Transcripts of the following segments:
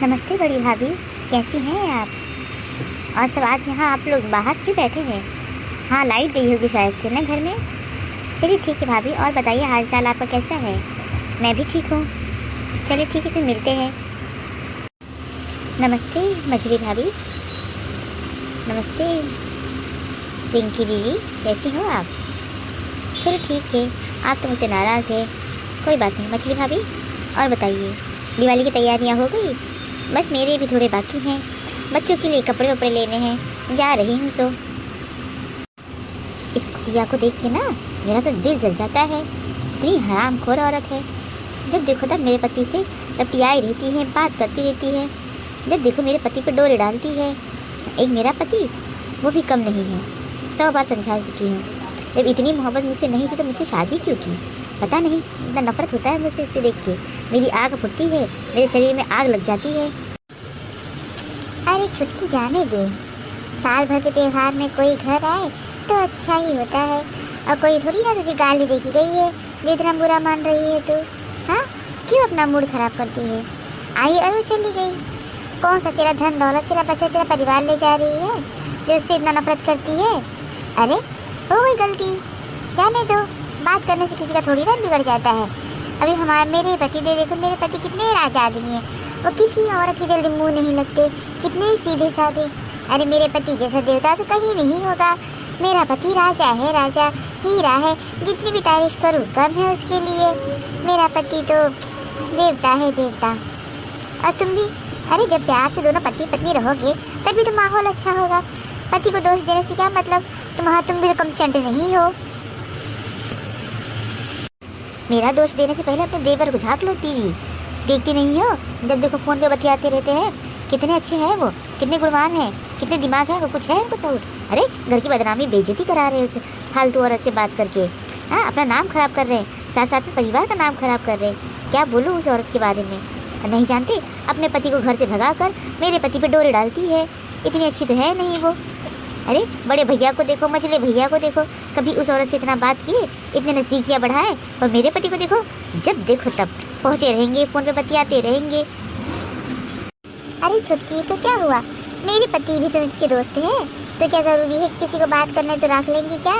नमस्ते बड़ी भाभी, कैसी हैं आप? और सब आज यहाँ आप लोग बाहर क्यों बैठे हैं? हाँ, लाइट गई होगी शायद से ना घर में। चलिए ठीक है भाभी, और बताइए हाल चाल आपका कैसा है? मैं भी ठीक हूँ। चलिए ठीक है, फिर मिलते हैं। नमस्ते मछली भाभी। नमस्ते पिंकी दीदी, कैसी हो आप? चलो ठीक है, आप तो मुझसे नाराज़ है। कोई बात नहीं मछली भाभी। और बताइए, दिवाली की तैयारियाँ हो गई? बस मेरे भी थोड़े बाकी हैं। बच्चों के लिए कपड़े वपड़े लेने हैं, जा रही हूँ। सो इस कुतिया को देख के ना मेरा तो दिल जल जाता है। इतनी हरामखोर औरत है। जब देखो तब मेरे पति से लपटियाई रहती है, बात करती रहती है। जब देखो मेरे पति पर डोरे डालती है। एक मेरा पति, वो भी कम नहीं है। 100 बार समझा चुकी हूँ। जब इतनी मोहब्बत मुझसे नहीं थी तो मुझसे शादी क्यों की? पता नहीं, इतना नफरत होता है मुझसे इससे देख के। मेरी आग फुटती है, मेरे शरीर में आग लग जाती है। अरे छुटकी जाने दे। साल भर के त्योहार में कोई घर आए तो अच्छा ही होता है। और कोई थोड़ी ना तुझे गाली देखी गई है जो इतना बुरा मान रही है तू। हाँ, क्यों अपना मूड खराब करती है? आई और वो चली गई। कौन सा तेरा धन दौलत, तेरा बच्चा, तेरा परिवार ले जा रही है जो उससे इतना नफरत करती है? अरे हो गई गलती, जाने दो। बात करने से किसी का थोड़ी ना बिगड़ जाता है। अभी मेरे पति दे देखो, मेरे पति कितने राजा आदमी है। वो किसी औरत की जल्दी मुंह नहीं लगते, कितने सीधे साधे। अरे मेरे पति जैसा देवता तो कहीं नहीं होगा। मेरा पति राजा है, राजा हीरा है। जितनी भी तारीफ करूँ कम है उसके लिए। मेरा पति तो देवता है, देवता। और तुम भी, अरे जब प्यार से दोनों पति पत्नी रहोगे तभी तो माहौल अच्छा होगा। पति को दोष देने से क्या मतलब? तुम भी तो कम चंट नहीं हो। मेरा दोष देने से पहले अपने देवर को झाँक लो। टीवी देखती नहीं हो? जब देखो फ़ोन पे बतियाते रहते हैं। कितने अच्छे हैं वो, कितने गुणवान हैं, कितने दिमाग है वो, कुछ है उनको सहूर? अरे घर की बदनामी, बेइज्जती करा रहे हैं उसे फालतू औरत से बात करके। हाँ, अपना नाम खराब कर रहे हैं, साथ साथ में परिवार का नाम खराब कर रहे हैं। क्या बोलूँ उस औरत के बारे में? नहीं जानते, अपने पति को घर से भगा कर मेरे पति पे डोरे डालती है। इतनी अच्छी तो है नहीं वो। अरे बड़े भैया को देखो, मझले भैया को देखो, कभी उस औरत से इतना बात किए, इतने नज़दीकियाँ बढ़ाए। और मेरे पति को देखो, जब देखो तब पहुँचे रहेंगे, फ़ोन पे बतियाते रहेंगे। अरे छुटकी, तो क्या हुआ? मेरे पति भी तो इसके दोस्त हैं, तो क्या ज़रूरी है किसी को बात करने तो रख लेंगे क्या?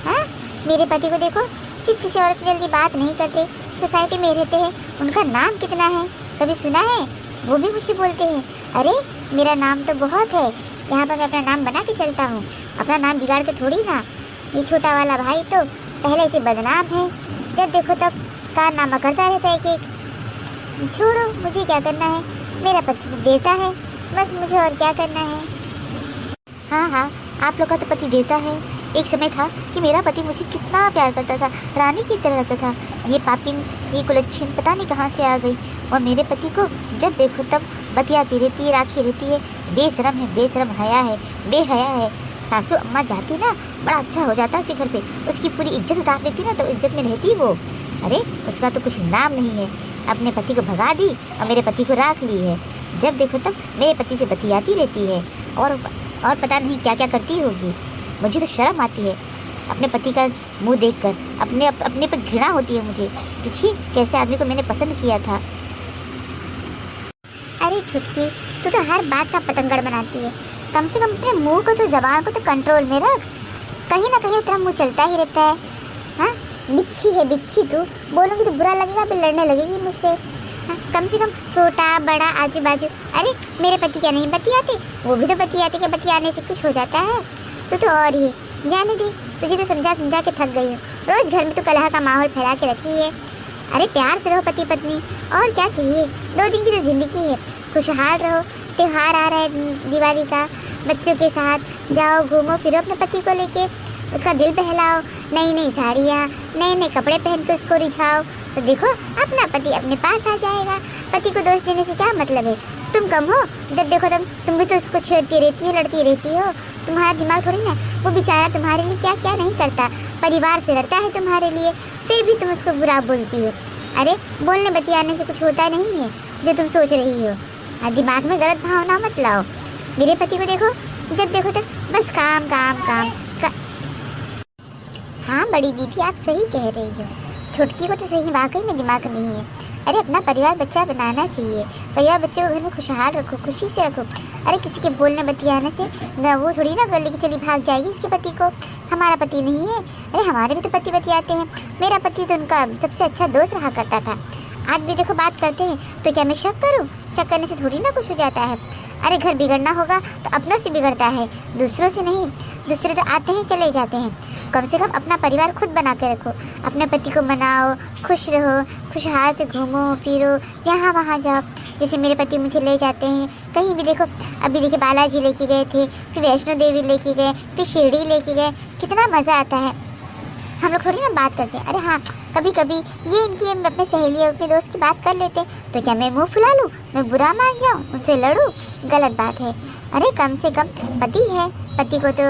हाँ, मेरे पति को देखो, सिर्फ किसी औरत से जल्दी बात नहीं करते। सोसाइटी में रहते हैं, उनका नाम कितना है कभी सुना है? वो भी मुझसे बोलते हैं। अरे मेरा नाम तो बहुत है, यहाँ पर मैं अपना नाम बना के चलता हूँ, अपना नाम बिगाड़ के थोड़ी ना। ये छोटा वाला भाई तो पहले से बदनाम है। जब देखो तब कारनामा करता रहता है कि छोड़ो, मुझे क्या करना है, मेरा पति देता है, बस मुझे और क्या करना है। हाँ, आप लोग का तो पति देता है। एक समय था कि मेरा पति मुझे कितना प्यार करता था, रानी की तरह रखता था। ये पापिन, ये कुलच्छिन पता नहीं कहाँ से आ गई और मेरे पति को जब देखो तब बतियाती रहती है, राखी रहती है। बेशरम है, बेशरम, हया है, बेहया है। सासू अम्मा जाती ना, बड़ा अच्छा हो जाता उसी घर पे, उसकी पूरी इज्जत उतार देती ना, तो इज्जत में रहती वो। अरे उसका तो कुछ नाम नहीं है। अपने पति को भगा दी और मेरे पति को राख ली है। जब देखो तब मेरे पति से बतियाती रहती है और पता नहीं क्या क्या करती होगी। मुझे तो शर्म आती है अपने पति का मुंह देखकर। अपने पर घृणा होती है मुझे कि छी, कैसे आदमी को मैंने पसंद किया था। अरे छुटकी, तू तो हर बात का पतंगड़ बनाती है। कम से कम अपने मुंह को तो, जबान को तो कंट्रोल में रख। कहीं ना कहीं तेरा मुंह चलता ही रहता है। हाँ, बिच्छी है बिच्छी तू। बोलूँगी तो बुरा लगेगा, फिर लड़ने लगेगी मुझसे। हाँ, कम से कम छोटा बड़ा आजू बाजू। अरे मेरे पति क्या नहीं बतियाते? वो भी तो बतियाते। कि बतियाने से कुछ हो जाता है? तो और ही जाने दे, तुझे तो समझा समझा के थक गई हूँ। रोज़ घर में तो कलह का माहौल फैला के रखी है। अरे प्यार से रहो पति पत्नी, और क्या चाहिए? 2 दिन की तो ज़िंदगी है, खुशहाल रहो। त्योहार आ रहा है दिवाली का, बच्चों के साथ जाओ, घूमो फिरो अपने पति को लेके, उसका दिल बहलाओ। नई नई साड़ियाँ, नए नए कपड़े पहन के उसको रिझाओ, तो देखो अपना पति अपने पास आ जाएगा। पति को दोष देने से क्या मतलब है? तुम कम हो? जब देखो तुम भी तो उसको छेड़ती रहती हो, लड़ती रहती हो। तुम्हारा दिमाग थोड़ी ना, वो बेचारा तुम्हारे लिए क्या क्या नहीं करता, परिवार से लड़ता है तुम्हारे लिए, फिर भी तुम उसको बुरा बोलती हो। अरे बोलने बतियाने से कुछ होता नहीं है जो तुम सोच रही हो। दिमाग में गलत भावना मत लाओ। मेरे पति को देखो, जब देखो तब बस काम काम काम का। हाँ बड़ी दीदी, आप सही कह रही हो। छुटकी को तो सही वाकई में दिमाग नहीं है। अरे अपना परिवार बच्चा बनाना चाहिए, परिवार बच्चे को घर में खुशहाल रखो, खुशी से रखो। अरे किसी के बोलने बतियाने से ना वो थोड़ी ना गले की चली भाग जाएगी उसके पति को। हमारा पति नहीं है, अरे हमारे भी तो पति बतियाते हैं। मेरा पति तो उनका सबसे अच्छा दोस्त रहा करता था। आज भी देखो बात करते हैं, तो क्या मैं शक करूं? शक करने से थोड़ी ना कुछ हो जाता है। अरे घर बिगड़ना होगा तो अपनों से बिगड़ता है, दूसरों से नहीं। दूसरे तो आते हैं चले जाते हैं, कम से कम अपना परिवार खुद बना के रखो। अपने पति को मनाओ, खुश रहो, खुशहाल से घूमो फिरो, यहाँ वहाँ जाओ। जैसे मेरे पति मुझे ले जाते हैं कहीं भी, देखो अभी देखिए बालाजी लेके गए थे, फिर वैष्णो देवी लेके गए, फिर शिरडी लेके गए, कितना मज़ा आता है। हम लोग थोड़ी ना बात करते हैं। अरे हाँ, कभी कभी ये इनकी अपने सहेलियों अपने दोस्त की बात कर लेते हैं, तो क्या मैं मुंह फुला लूँ, मैं बुरा मान जाऊँ, उनसे लड़ूँ? गलत बात है। अरे कम से कम पति है, पति को तो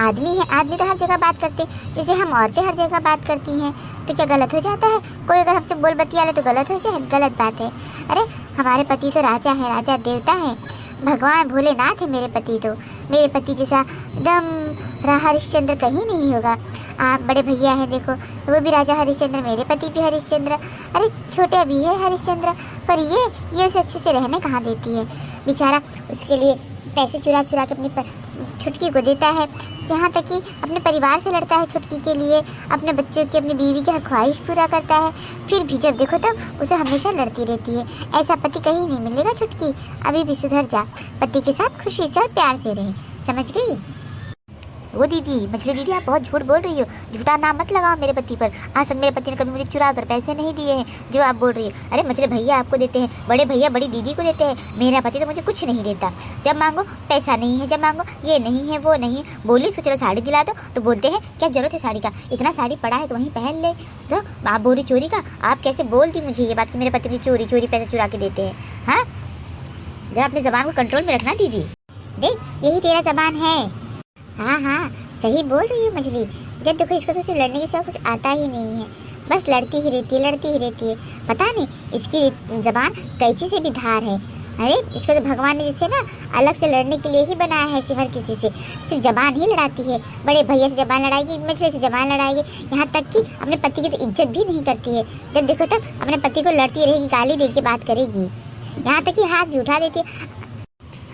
आदमी है, आदमी तो हर जगह बात करते हैं, जैसे हम औरतें हर जगह बात करती हैं, तो क्या गलत हो जाता है? कोई अगर हमसे बोल बतिया ले तो गलत हो जाए? गलत बात है। अरे हमारे पति तो राजा है, राजा देवता है, भगवान भोलेनाथ है मेरे पति तो। मेरे पति जैसा एकदम हरिश्चंद्र कहीं नहीं होगा। आप बड़े भैया हैं देखो, वो भी राजा हरिश्चंद्र, मेरे पति भी हरिश्चंद्र। अरे छोटे भी है हरिश्चंद्र, पर ये उसे अच्छे से रहने कहाँ देती है। बेचारा उसके लिए पैसे चुरा चुरा के अपनी छुटकी को देता है, यहाँ तक कि अपने परिवार से लड़ता है छुटकी के लिए, अपने बच्चों की अपनी बीवी की हर ख्वाहिश पूरा करता है। फिर भी जब देखो तब उसे हमेशा लड़ती रहती है। ऐसा पति कहीं नहीं मिलेगा छुटकी, अभी भी सुधर जा, पति के साथ खुशी से और प्यार से रहे, समझ गई? वो दीदी, मछली दीदी, आप बहुत झूठ बोल रही हो, झूठा नाम मत लगाओ मेरे पति पर। आज तक मेरे पति ने कभी मुझे चुरा कर पैसे नहीं दिए हैं जो आप बोल रही हो। अरे मछली भैया आपको देते हैं, बड़े भैया बड़ी दीदी को देते हैं, मेरा पति तो मुझे कुछ नहीं देता। जब मांगो पैसा नहीं है, जब मांगो ये नहीं है वो नहीं है। बोली सो चलो साड़ी दिला दो तो बोलते हैं क्या जरूरत है साड़ी का, इतना साड़ी पड़ा है तो वहीं पहन ले। तो आप बोली चोरी का, आप कैसे बोलती मुझे ये बात कि मेरे पति मुझे चोरी चोरी पैसे चुरा के देते हैं? हाँ, जब अपनी ज़बान को कंट्रोल में रखना दीदी। देख यही तेरा ज़बान है। हाँ हाँ सही बोल रही है मछली। जब देखो इसको तो सिर्फ लड़ने के सिवा कुछ आता ही नहीं है, बस लड़ती ही रहती है, लड़ती ही रहती है। पता नहीं इसकी ज़बान कैंची से भी धार है। अरे इसको तो भगवान ने जैसे ना अलग से लड़ने के लिए ही बनाया है, सिर्फ हर किसी से सिर्फ ज़बान ही लड़ाती है। बड़े भैया से ज़बान लड़ाएगी, मछली से ज़बान लड़ाएगी, यहाँ तक कि अपने पति की तो इज्जत भी नहीं करती है। जब देखो तब अपने पति को लड़ती रहेगी, गाली दे के बात करेगी, यहाँ तक कि हाथ भी उठा देती है।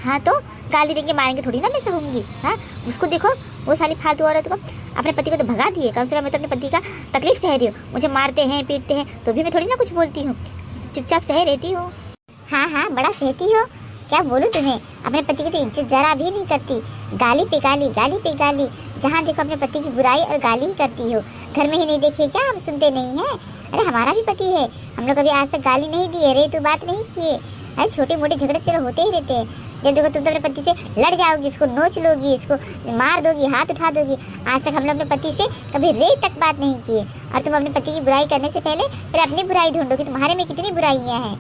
हाँ तो गाली देंगे मारेंगे थोड़ी ना मैं सहूँगी। हाँ उसको देखो, वो साली फालतू औरत को, अपने पति को तो भगा दिए। कम से कम मैं तो अपने पति का तकलीफ सह रही हूँ, मुझे मारते हैं पीटते हैं तो भी मैं थोड़ी ना कुछ बोलती हूँ, चुपचाप सह रहती हूँ। हाँ हाँ बड़ा सहती हो, क्या बोलूँ तुम्हें। अपने पति की तो इज्जत जरा भी नहीं करती, गाली पे गाली, गाली पे गाली, जहाँ देखो अपने पति की बुराई और गाली ही करती हो। घर में ही नहीं देखिए क्या, हम सुनते नहीं हैं? अरे हमारा भी पति है, हम लोग कभी आज तक गाली नहीं दी, अरे तू बात नहीं किए। अरे छोटे मोटे झगड़े चलो होते ही रहते हैं। जब देखो तुम तो अपने पति से लड़ जाओगी, इसको नोच लोगी, इसको मार दोगी, हाथ उठा दोगी। आज तक हम लोग अपने पति से कभी रेत तक बात नहीं किए, और तुम अपने पति की बुराई करने से पहले अपनी बुराई ढूंढोगी। तुम्हारे में कितनी बुराइयां हैं।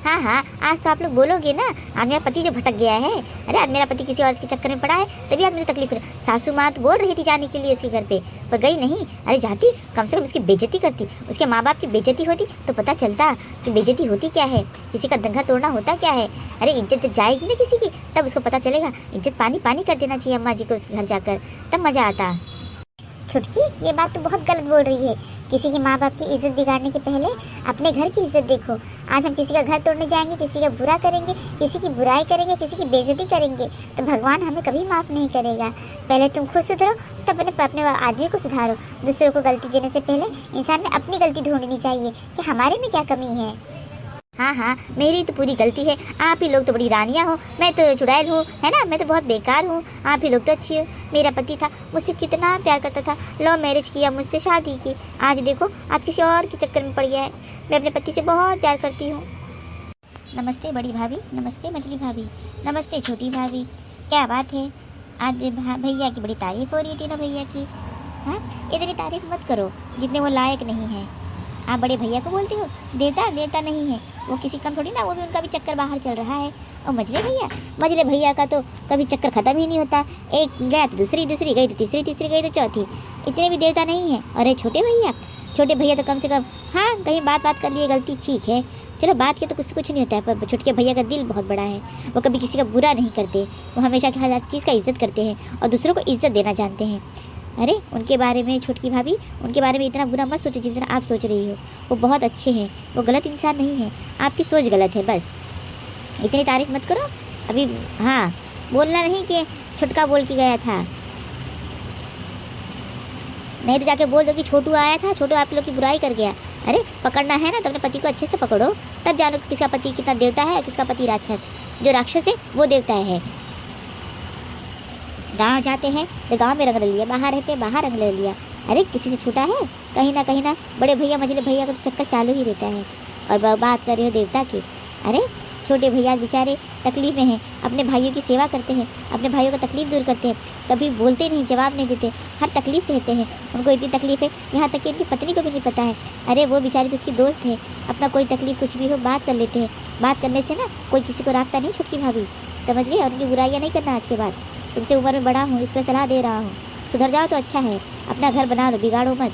हाँ हाँ आज तो आप लोग बोलोगे ना, आज मेरा पति जो भटक गया है। अरे आज मेरा पति किसी औरत के चक्कर में पड़ा है, तभी आज मुझे तकलीफ है। सासू माँ तो बोल रही थी जाने के लिए उसके घर पे, पर गई नहीं। अरे जाती कम से कम उसकी बेइज्जती करती, उसके माँ बाप की बेइज्जती होती तो पता चलता कि बेइज्जती होती क्या है, किसी का घर तोड़ना होता क्या है। अरे इज्जत जब जाएगी ना किसी की तब उसको पता चलेगा। इज्जत पानी पानी कर देना चाहिए अम्मा जी को उसके घर जाकर, तब मज़ा आता। छुटकी ये बात तो बहुत गलत बोल रही है। किसी के माँ बाप की इज्जत बिगाड़ने के पहले अपने घर की इज्जत देखो। आज हम किसी का घर तोड़ने जाएंगे, किसी का बुरा करेंगे, किसी की बुराई करेंगे, किसी की बेइज्जती करेंगे तो भगवान हमें कभी माफ़ नहीं करेगा। पहले तुम खुद सुधरो तब अपने आदमी को सुधारो। दूसरों को गलती देने से पहले इंसान में अपनी गलती ढूंढनी चाहिए कि हमारे में क्या कमी है। हाँ हाँ मेरी तो पूरी गलती है, आप ही लोग तो बड़ी रानियाँ हो, मैं तो चुड़ैल हूँ, है ना, मैं तो बहुत बेकार हूँ। आप ही लोग तो अच्छी हो। मेरा पति था, मुझसे कितना प्यार करता था, लव मैरिज किया, मुझसे शादी की, आज देखो आज किसी और के चक्कर में पड़ गया है। मैं अपने पति से बहुत प्यार करती हूँ। नमस्ते बड़ी भाभी, नमस्ते मछली भाभी, नमस्ते छोटी भाभी। क्या बात है, आज भैया की बड़ी तारीफ़ हो रही थी ना भैया की। हाँ इतनी तारीफ़ मत करो जितने वो लायक नहीं है। आप बड़े भैया को बोलते हो देता नहीं है, वो किसी कम थोड़ी ना, वो भी उनका भी चक्कर बाहर चल रहा है। और मजले भैया का तो कभी चक्कर ख़त्म ही नहीं होता। एक गया तो दूसरी गई तो तीसरी गई तो चौथी, इतने भी देता नहीं है। अरे छोटे भैया तो कम से कम हाँ कहीं बात कर लिए गलती ठीक है, चलो बात के तो कुछ नहीं होता है। पर छोटे भैया का दिल बहुत बड़ा है, वो कभी किसी का बुरा नहीं करते, वो हमेशा हर चीज़ का इज्जत करते हैं और दूसरों को इज्जत देना जानते हैं। अरे उनके बारे में छोटकी भाभी, उनके बारे में इतना बुरा मत सोचो जितना आप सोच रही हो। वो बहुत अच्छे हैं, वो गलत इंसान नहीं है, आपकी सोच गलत है बस। इतनी तारीफ मत करो अभी। हाँ, बोलना नहीं कि छोटका बोल के गया था, नहीं तो जाके बोल दो कि छोटू आया था, छोटू आप लोग की बुराई कर गया। अरे पकड़ना है ना तो अपने पति को अच्छे से पकड़ो, तब जानो कि किसका पति कितना देवता है, किसका पति राक्षस। जो राक्षस है वो देवता है। गांव जाते हैं तो गांव में रंग ले लिया, बाहर रहते हैं बाहर रंग ले लिया। अरे किसी से छूटा है? कहीं ना बड़े भैया मझले भैया का तो चक्कर चालू ही रहता है। और बात कर रहे हो देवता की, अरे छोटे भैया बेचारे तकलीफ में हैं, अपने भाइयों की सेवा करते हैं, अपने भाइयों का तकलीफ दूर करते हैं, कभी बोलते नहीं, जवाब नहीं देते, हर तकलीफ से रहते हैं। उनको इतनी तकलीफ है यहाँ तक कि उनकी पत्नी को भी नहीं पता है। अरे वो बेचारी तो उसकी दोस्त है, अपना कोई तकलीफ कुछ भी हो बात कर लेते हैं। बात करने से ना कोई किसी को राखता नहीं छोटकी भाभी, समझ गई? और उनकी बुराइयाँ नहीं करना आज के बाद। तुमसे उम्र में बड़ा हूँ, इस पर सलाह दे रहा हूँ, सुधर जाओ तो अच्छा है, अपना घर बना लो, बिगाड़ो मत।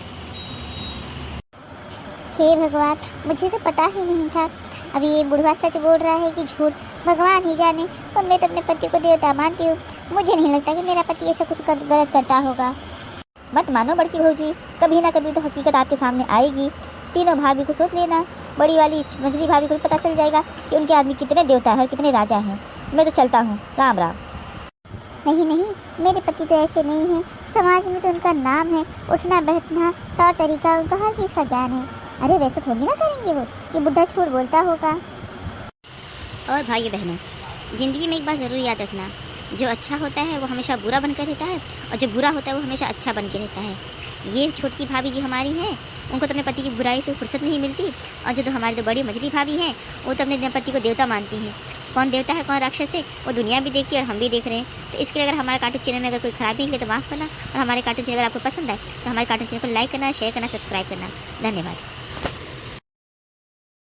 हे भगवान, मुझे तो पता ही नहीं था। अभी ये बुढ़वा सच बोल रहा है कि झूठ, भगवान ही जाने। और मैं तो अपने पति को देवता मानती हूँ, मुझे नहीं लगता कि मेरा पति ऐसा कुछ गलत करता होगा। मत मानो बड़की भौजी, कभी ना कभी तो हकीकत आपके सामने आएगी। तीनों भाभी को सोच लेना, बड़ी वाली मछली भाभी को भी पता चल जाएगा कि उनके आदमी कितने देवता है, कितने राजा हैं। मैं तो चलता हूँ, राम राम। नहीं नहीं, मेरे पति तो ऐसे नहीं हैं। समाज में तो उनका नाम है, उठना बैठना तौर तरीका, उनका हर चीज़ का ज्ञान है। अरे वैसे थोड़ी ना करेंगे वो, ये बुढ़ा झूठ बोलता होगा। और भाई बहनों, ज़िंदगी में एक बात ज़रूर याद रखना, जो अच्छा होता है वो हमेशा बुरा बनकर रहता है, और जो बुरा होता है वो हमेशा अच्छा बन के रहता है। ये छोटकी भाभी जी हमारी हैं, उनको तो अपने पति की बुराई से फुर्सत नहीं मिलती। और जो तो हमारी तो बड़ी मछली भाभी हैं, वो तो अपने पति को देवता मानती हैं। कौन देवता है कौन राक्षस है वो दुनिया भी देखती है और हम भी देख रहे हैं। तो इसके लिए अगर हमारे कार्टून चैनल में अगर कोई खराबी है तो माफ़ करना, और हमारे कार्टून चैनल अगर आपको पसंद आए तो हमारे कार्टून चैनल को लाइक करना, शेयर करना, सब्सक्राइब करना। धन्यवाद।